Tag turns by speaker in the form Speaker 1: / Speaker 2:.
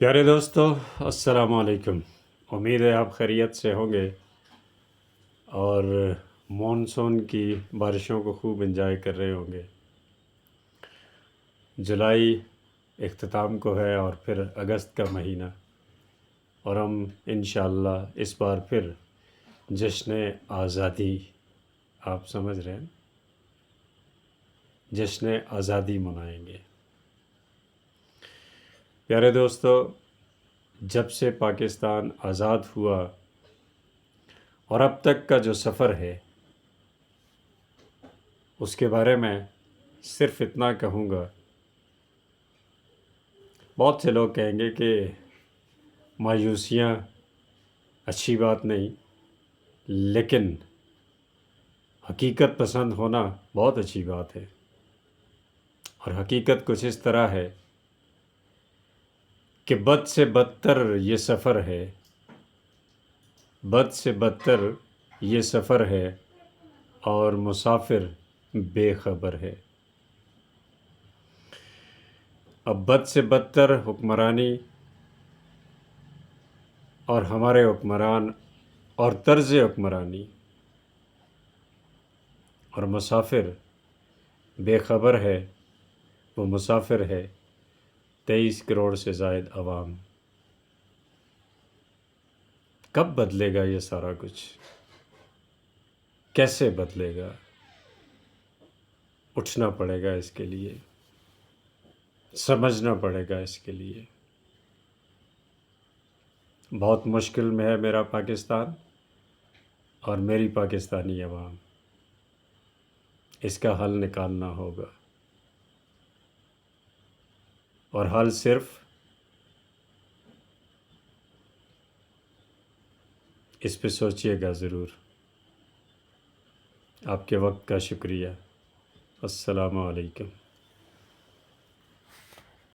Speaker 1: پیارے دوستو، السلام علیکم۔ امید ہے آپ خیریت سے ہوں گے اور مانسون کی بارشوں کو خوب انجوائے کر رہے ہوں گے۔ جولائی اختتام کو ہے اور پھر اگست کا مہینہ، اور ہم انشاءاللہ اس بار پھر جشن آزادی، آپ سمجھ رہے ہیں، جشن آزادی منائیں گے۔ پیارے دوستو، جب سے پاکستان آزاد ہوا اور اب تک کا جو سفر ہے، اس کے بارے میں صرف اتنا کہوں گا۔ بہت سے لوگ کہیں گے کہ مایوسیاں اچھی بات نہیں، لیکن حقیقت پسند ہونا بہت اچھی بات ہے۔ اور حقیقت کچھ اس طرح ہے کہ بد سے بدتر یہ سفر ہے، بد سے بدتر یہ سفر ہے اور مسافر بے خبر ہے۔ اب بد سے بدتر حکمرانی اور ہمارے حکمران اور طرز حکمرانی، اور مسافر بے خبر ہے۔ وہ مسافر ہے 23 کروڑ سے زائد عوام۔ کب بدلے گا یہ سارا کچھ؟ کیسے بدلے گا؟ اٹھنا پڑے گا اس کے لیے، سمجھنا پڑے گا اس کے لیے۔ بہت مشکل میں ہے میرا پاکستان اور میری پاکستانی عوام۔ اس کا حل نکالنا ہوگا، اور حل صرف اس پہ سوچئے گا ضرور۔ آپ کے وقت کا شکریہ۔ السلام علیکم۔